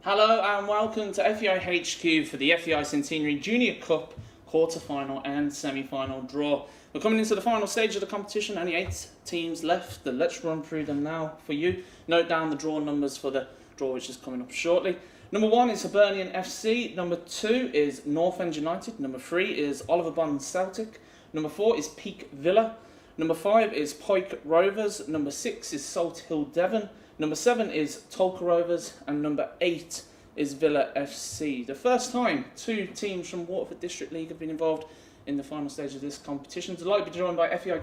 Hello and welcome to FAI HQ for the FAI Centenary Junior Cup quarter-final and semi-final draw. We're coming into the final stage of the competition, only 8 teams left. Let's run through them now for you. Note down the draw numbers for the draw which is coming up shortly. Number 1 is Hibernian FC, number 2 is North End United, number 3 is Oliver Bond Celtic, number 4 is Peak Villa, number 5 is Pike Rovers, number 6 is Salt Hill Devon, number 7 is Tolka Rovers, and number 8 is Villa FC. The first time 2 teams from Waterford District League have been involved in the final stage of this competition. Delighted to be joined by FAI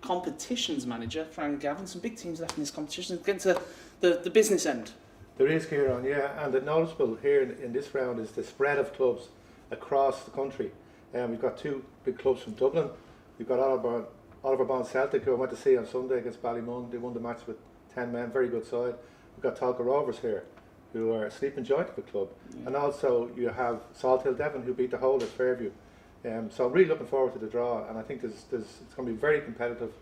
Competitions Manager Fran Gavin. Some big teams left in this competition. Get to the business end. There is, Kieran, yeah, and the noticeable here in this round is the spread of clubs across the country. We've got 2 big clubs from Dublin. We've got Oliver Bond Celtic, who I went to see on Sunday against Ballymun. They won the match with 10 men, very good side. We've got Tolka Rovers here, who are a sleeping giant of a club. Yeah. And also you have Salt Hill Devon, who beat the whole at Fairview. So I'm really looking forward to the draw, and I think it's going to be very competitive,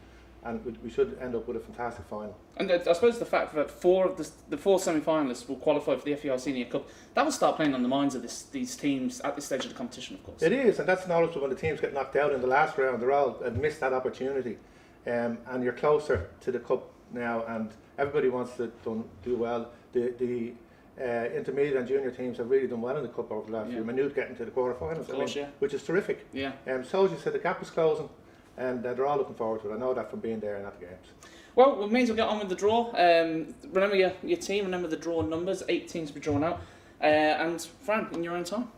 and we should end up with a fantastic final. And I suppose the fact that 4 of the 4 semi-finalists will qualify for the FAI Senior Cup, that will start playing on the minds of these teams at this stage of the competition, of course. It is, and that's noticeable when the teams get knocked out in the last round. They're all missed that opportunity, and you're closer to the cup now, and everybody wants to do well. The intermediate and junior teams have really done well in the cup over the last year. Maynooth getting to the quarterfinals, which is terrific. Yeah. So as you said, the gap is closing, and they're all looking forward to it. I know that from being there and at the games. Well, we may as well get on with the draw. Remember your team, remember the draw numbers. 8 teams to be drawn out. And Fran, in your own time.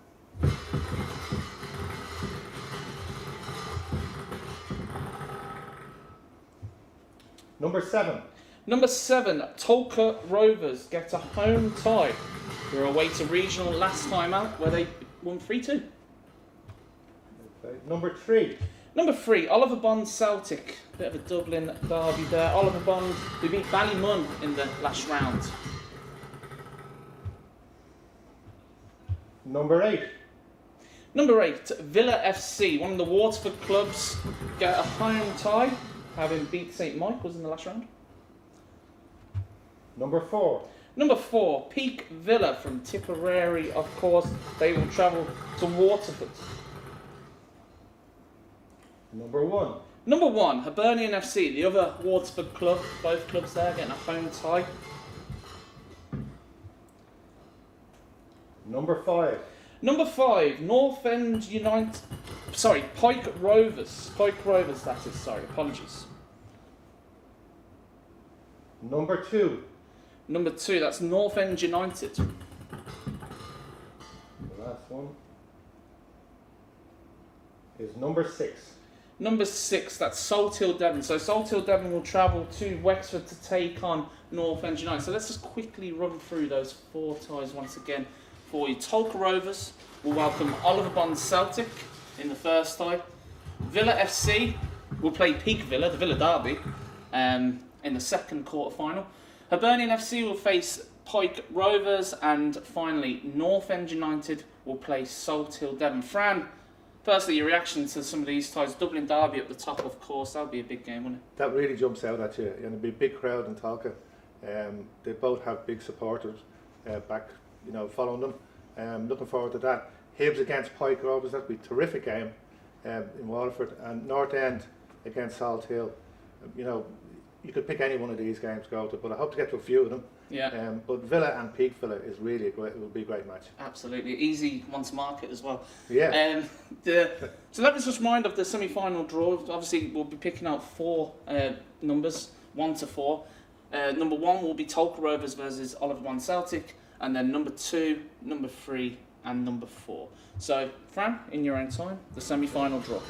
Number 7. Number 7, Tolka Rovers get a home tie. They're away to regional last time out, where they won 3-2. Okay. Number 3. Number 3, Oliver Bond Celtic. Bit of a Dublin derby there. Oliver Bond, who beat Ballymun in the last round. Number 8. Number 8, Villa FC. One of the Waterford clubs get a home tie, having beat St Michael's in the last round. Number 4. Number 4, Peak Villa from Tipperary, of course. They will travel to Waterford. Number 1. Number 1, Hibernian FC, the other Waterford club. Both clubs there getting a home tie. Number 5. Number 5, North End United. Sorry, Pike Rovers. Pike Rovers, that is. Sorry, apologies. Number 2. Number 2, that's North End United. The last one is number 6. Number 6, that's Salt Hill Devon. So Salt Hill Devon will travel to Wexford to take on North End United. So let's just quickly run through those 4 ties once again for you. Tolka Rovers will welcome Oliver Bond Celtic in the first tie. Villa FC will play Peak Villa, the Villa derby, in the second quarter-final. Hibernian FC will face Pike Rovers, and finally North End United will play Salt Hill Devon. Fran, firstly, your reaction to some of these ties. Dublin derby at the top, of course. That would be a big game, wouldn't it? That really jumps out at you. It'll be a big crowd in Tolka. They both have big supporters back, following them. Looking forward to that. Hibs against Pike Rovers, that'll be a terrific game in Waterford. And North End against Salt Hill. You could pick any one of these games to go to, but I hope to get to a few of them. Yeah. But Villa and Peak Villa is really it will be a great match. Absolutely, easy one to market as well. Yeah. So let us just remind of the semi-final draw. Obviously, we'll be picking out 4 numbers, 1 to 4. Number 1 will be Tolka Rovers versus Oliver Bond Celtic, and then number 2, number 3, and number 4. So, Fran, in your own time, the semi-final draw.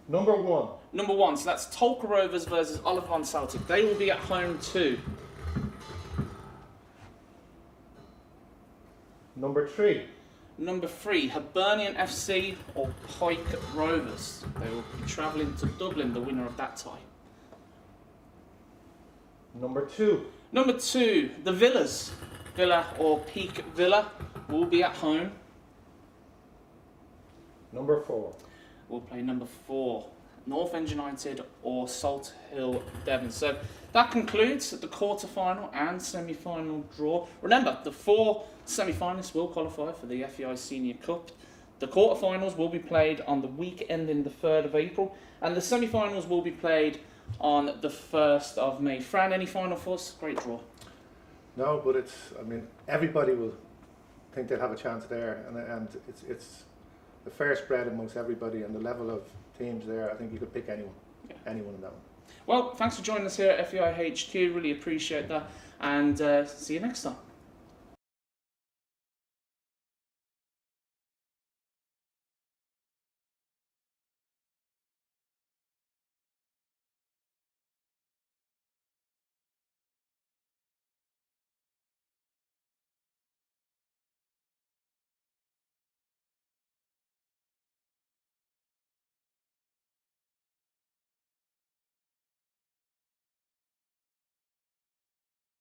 Number 1. Number 1, so that's Tolka Rovers versus Oliver Bond Celtic. They will be at home too. Number 3. Number 3, Hibernian FC or Pike Rovers. They will be travelling to Dublin, the winner of that tie. Number 2. Number 2, the Villas. Villa or Peak Villa will be at home. Number 4. We'll play number 4. North End United or Salt Hill Devon. So that concludes the quarter-final and semi-final draw. Remember, the 4 semi-finalists will qualify for the FAI Senior Cup. The quarter-finals will be played on the week ending the 3rd of April, and the semi-finals will be played on the 1st of May. Fran, any final thoughts? Great draw. No, but everybody will think they'll have a chance there, and it's a fair spread amongst everybody, and the level of teams there, I think you could pick anyone in that one. Well, thanks for joining us here at FAI HQ, really appreciate that, and see you next time.